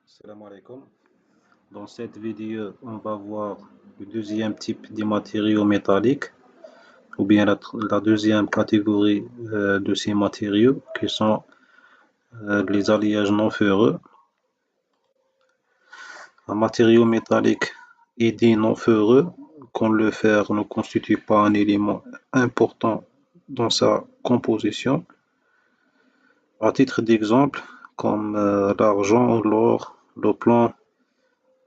Salam alaikum. Dans cette vidéo, on va voir le deuxième type de matériaux métalliques, ou bien la deuxième catégorie de ces matériaux, qui sont les alliages non ferreux. Un matériau métallique est dit non ferreux quand le fer ne constitue pas un élément important dans sa composition. À titre d'exemple, comme l'argent, l'or, le plomb,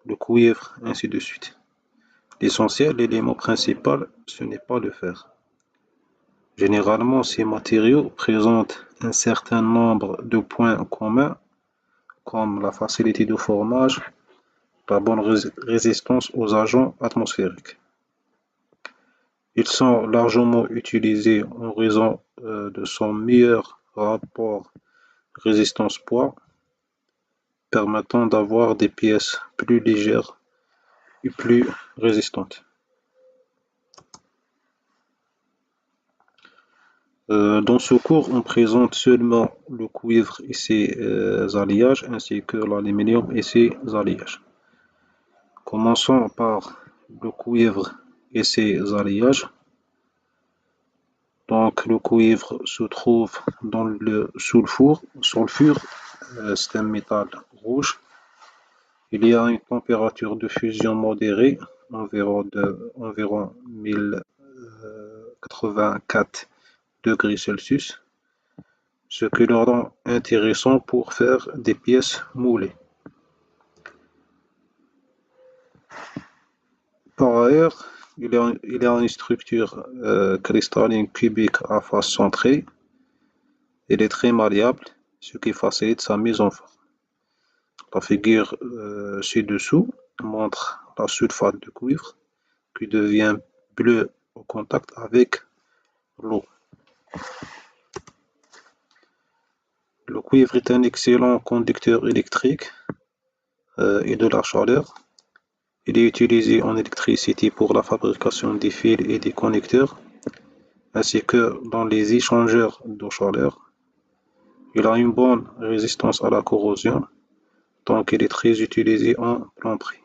le cuivre, ainsi de suite. L'essentiel, l'élément principal, ce n'est pas le fer. Généralement, ces matériaux présentent un certain nombre de points communs, comme la facilité de formage, la bonne résistance aux agents atmosphériques. Ils sont largement utilisés en raison de son meilleur rapport résistance-poids, permettant d'avoir des pièces plus légères et plus résistantes. Dans ce cours, on présente seulement le cuivre et ses alliages, ainsi que l'aluminium et ses alliages. Commençons par le cuivre et ses alliages. Donc, le cuivre se trouve dans le sulfure. C'est un métal rouge. Il y a une température de fusion modérée, environ 1084 degrés Celsius, ce qui le rend intéressant pour faire des pièces moulées. Par ailleurs, il y a une structure cristalline cubique à face centrée. Elle est très malléable, ce qui facilite sa mise en forme. La figure ci-dessous montre la sulfate de cuivre qui devient bleue au contact avec l'eau. Le cuivre est un excellent conducteur électrique et de la chaleur. Il est utilisé en électricité pour la fabrication des fils et des connecteurs, ainsi que dans les échangeurs de chaleur. Il a une bonne résistance à la corrosion, donc il est très utilisé en plomberie.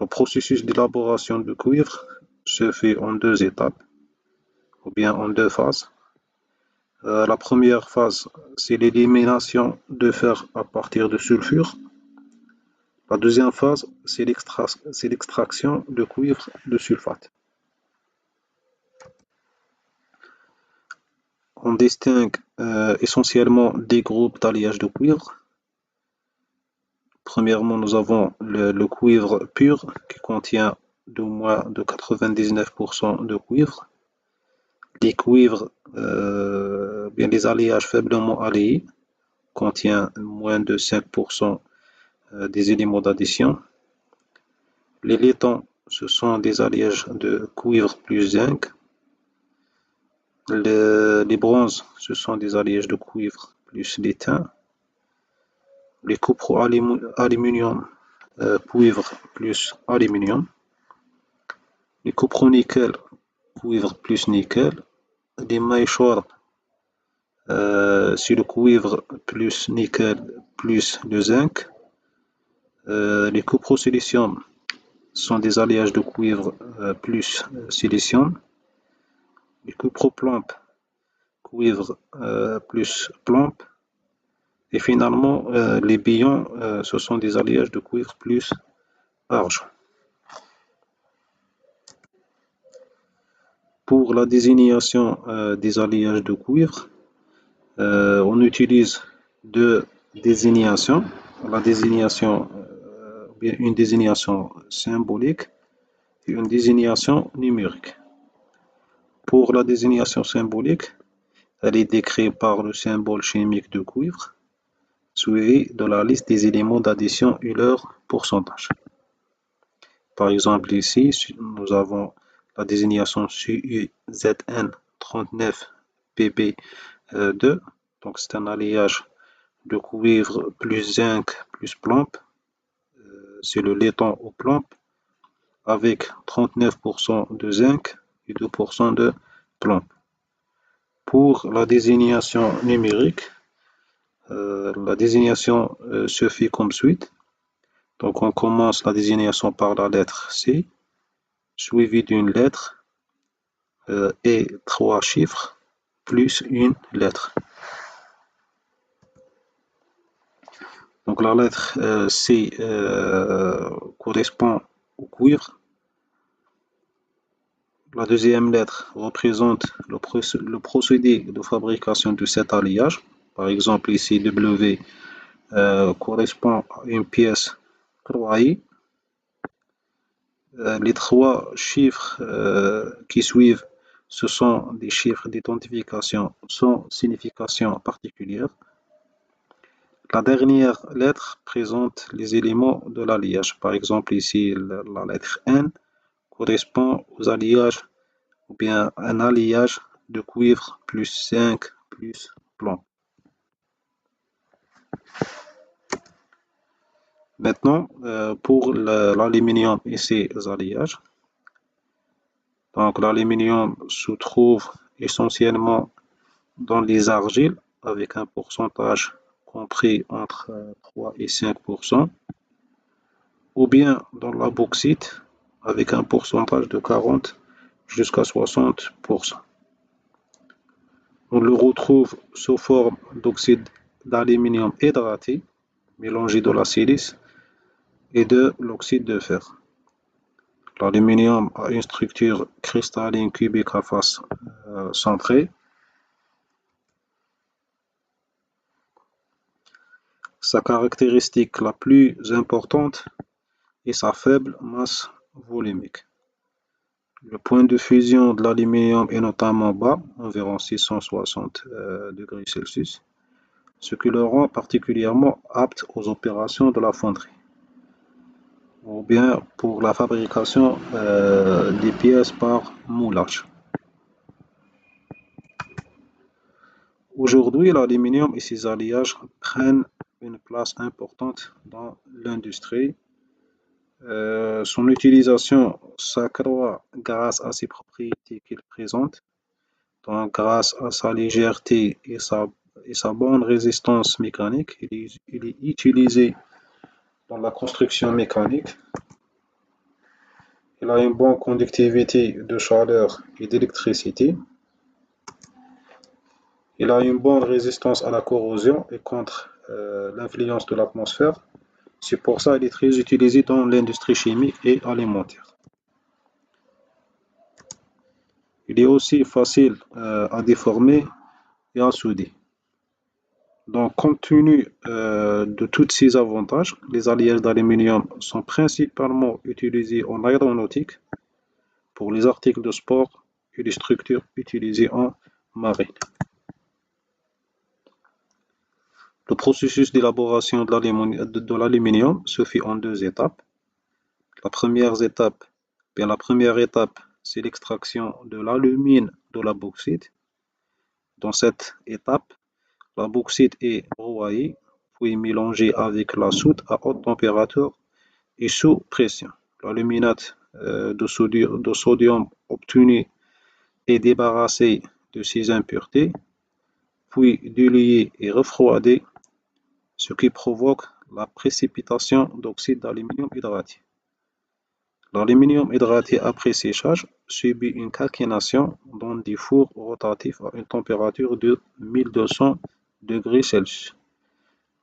Le processus d'élaboration du cuivre se fait en deux étapes, ou bien en deux phases. La première phase, c'est l'élimination de fer à partir de sulfure. La deuxième phase, c'est l'extraction de cuivre de sulfate. On distingue essentiellement des groupes d'alliage de cuivre. Premièrement, nous avons le cuivre pur qui contient de moins de 99% de cuivre. Les cuivres, bien les alliages faiblement alliés contiennent moins de 5% des éléments d'addition. Les laitons, ce sont des alliages de cuivre plus zinc. Les bronzes, ce sont des alliages de cuivre plus l'étain. Les cupro-aluminium, cuivre plus aluminium. Les cupro-nickel, cuivre plus nickel. Les maillechort, c'est le cuivre plus nickel plus le zinc. Les cupro-silicium sont des alliages de cuivre plus silicium. Les cupro-plomb, cuivre plus plomb. Et finalement, les billons, ce sont des alliages de cuivre plus argent. Pour la désignation des alliages de cuivre, on utilise deux désignations. La désignation, une désignation symbolique et une désignation numérique. Pour la désignation symbolique, elle est décrite par le symbole chimique de cuivre, suivi de la liste des éléments d'addition et leur pourcentage. Par exemple, ici, nous avons la désignation CuZn39Pb2. Donc, c'est un alliage de cuivre plus zinc plus plomb. C'est le laiton au plomb avec 39% de zinc et 2% de plomb. Pour la désignation numérique, La désignation se fait comme suite. Donc on commence la désignation par la lettre C, suivie d'une lettre et 3 chiffres, plus une lettre. Donc la lettre C correspond au cuivre. La deuxième lettre représente le procédé de fabrication de cet alliage. Par exemple, ici W correspond à une pièce 3i. Les 3 chiffres qui suivent, ce sont des chiffres d'identification sans signification particulière. La dernière lettre présente les éléments de l'alliage. Par exemple, ici, la lettre N correspond aux alliages ou bien un alliage de cuivre plus 5 plus plomb. Maintenant, pour l'aluminium et ses alliages. Donc, l'aluminium se trouve essentiellement dans les argiles avec un pourcentage compris entre 3 et 5%, ou bien dans la bauxite avec un pourcentage de 40 jusqu'à 60%. On le retrouve sous forme d'oxyde d'aluminium hydraté, mélangé de la silice et de l'oxyde de fer. L'aluminium a une structure cristalline cubique à face centrée. Sa caractéristique la plus importante est sa faible masse volumique. Le point de fusion de l'aluminium est notamment bas, environ 660 degrés Celsius, ce qui le rend particulièrement apte aux opérations de la fonderie, ou bien pour la fabrication des pièces par moulage. Aujourd'hui, l'aluminium et ses alliages prennent une place importante dans l'industrie. Son utilisation s'accroît grâce à ses propriétés qu'il présente, donc grâce à sa légèreté et sa bonne résistance mécanique. Il est utilisé dans la construction mécanique. Il a une bonne conductivité de chaleur et d'électricité. Il a une bonne résistance à la corrosion et contre l'influence de l'atmosphère. C'est pour ça qu'il est très utilisé dans l'industrie chimique et alimentaire. Il est aussi facile à déformer et à souder. Donc, compte tenu de tous ces avantages, les alliages d'aluminium sont principalement utilisés en aéronautique, pour les articles de sport et les structures utilisées en marine. Le processus d'élaboration de l'aluminium se fait en 2 étapes. La première étape, c'est l'extraction de l'alumine de la bauxite. Dans cette étape, la bauxite est broyée, puis mélangée avec la soude à haute température et sous pression. L'aluminate de sodium obtenu est débarrassé de ses impuretés, puis dilué et refroidi, ce qui provoque la précipitation d'oxyde d'aluminium hydraté. L'aluminium hydraté après séchage subit une calcination dans des fours rotatifs à une température de 1200 degrés Celsius.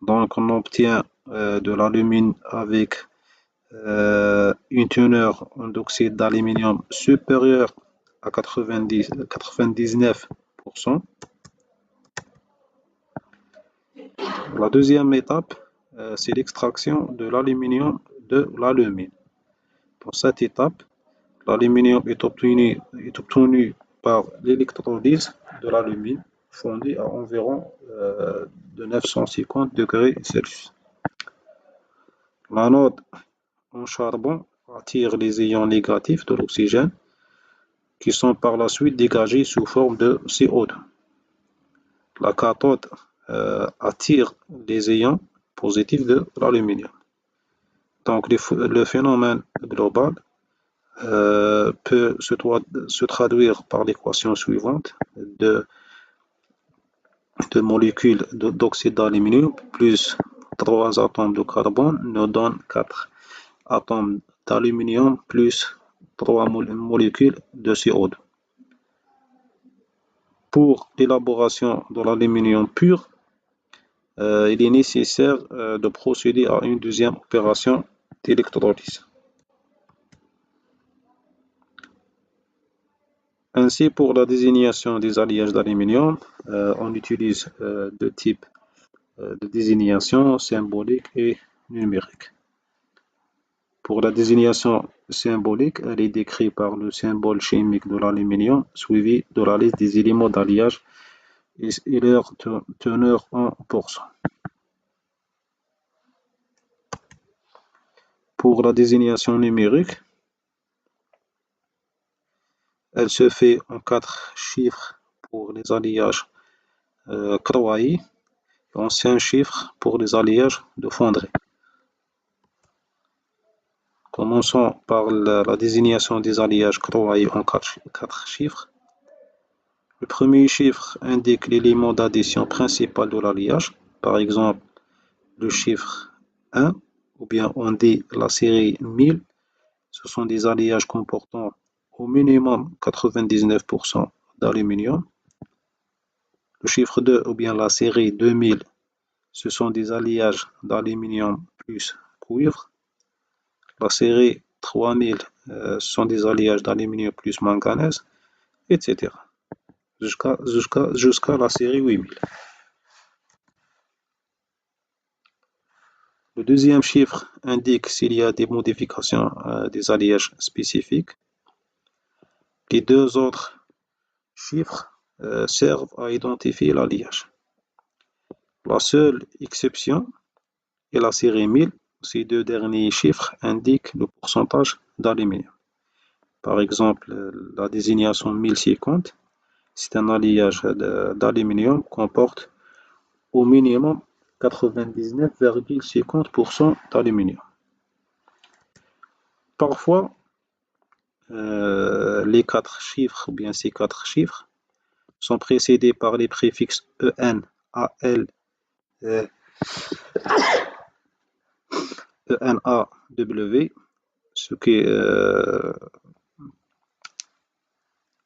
Donc on obtient de l'alumine avec une teneur en oxyde d'aluminium supérieure à 99%. La deuxième étape, c'est l'extraction de l'aluminium de l'alumine. Pour cette étape, l'aluminium est obtenu par l'électrolyse de l'alumine fondue à environ de 950 degrés Celsius. L'anode en charbon attire les ions négatifs de l'oxygène qui sont par la suite dégagés sous forme de CO2. La cathode attire les ions positifs de l'aluminium. Donc le phénomène global peut se traduire par l'équation suivante de de molécules d'oxyde d'aluminium plus 3 atomes de carbone nous donne 4 atomes d'aluminium plus 3 molécules de CO2. Pour l'élaboration de l'aluminium pur, il est nécessaire de procéder à une deuxième opération d'électrolyse. Ainsi, pour la désignation des alliages d'aluminium, on utilise deux types de désignation, symbolique et numérique. Pour la désignation symbolique, elle est décrite par le symbole chimique de l'aluminium, suivi de la liste des éléments d'alliage et leur teneur en pourcent. Pour la désignation numérique, elle se fait en 4 chiffres pour les alliages Crowai et en 5 chiffres pour les alliages de Fondry. Commençons par la désignation des alliages Crowai en 4 chiffres. Le premier chiffre indique l'élément d'addition principal de l'alliage, par exemple le chiffre 1, ou bien on dit la série 1000. Ce sont des alliages comportant au minimum 99% d'aluminium. Le chiffre 2, ou bien la série 2000, ce sont des alliages d'aluminium plus cuivre. La série 3000, ce sont des alliages d'aluminium plus manganèse, etc. Jusqu'à la série 8000. Le deuxième chiffre indique s'il y a des modifications des alliages spécifiques. Les deux autres chiffres servent à identifier l'alliage. La seule exception est la série 1000. Ces deux derniers chiffres indiquent le pourcentage d'aluminium. Par exemple, la désignation 1050, c'est un alliage d'aluminium qui comporte au minimum 99,50% d'aluminium. Parfois, les 4 chiffres, ou bien ces 4 chiffres, sont précédés par les préfixes EN, AL, ENAW, ce qui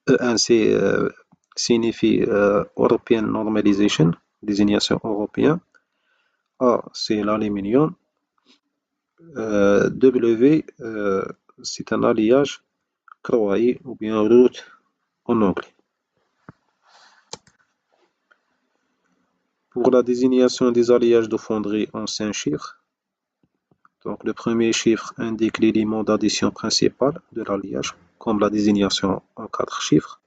ENC signifie European Normalization, désignation européenne. A, c'est l'aluminium. W, c'est un alliage Crowai ou bien route en anglais. Pour la désignation des alliages de fonderie en 5 chiffres, donc le premier chiffre indique l'élément d'addition principal de l'alliage, comme la désignation en 4 chiffres.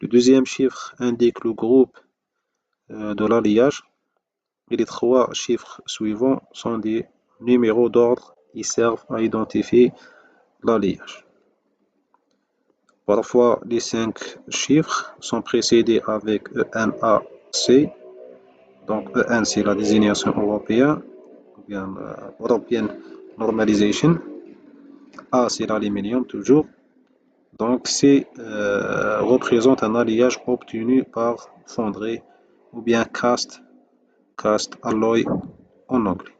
Le deuxième chiffre indique le groupe de l'alliage et les 3 chiffres suivants sont des numéros d'ordre qui servent à identifier l'alliage. Parfois, les 5 chiffres sont précédés avec ENAC. Donc EN, c'est la désignation européenne, ou bien European Normalization. A, c'est l'aluminium toujours. Donc, c'est représente un alliage obtenu par fonderie ou bien cast alloy en anglais.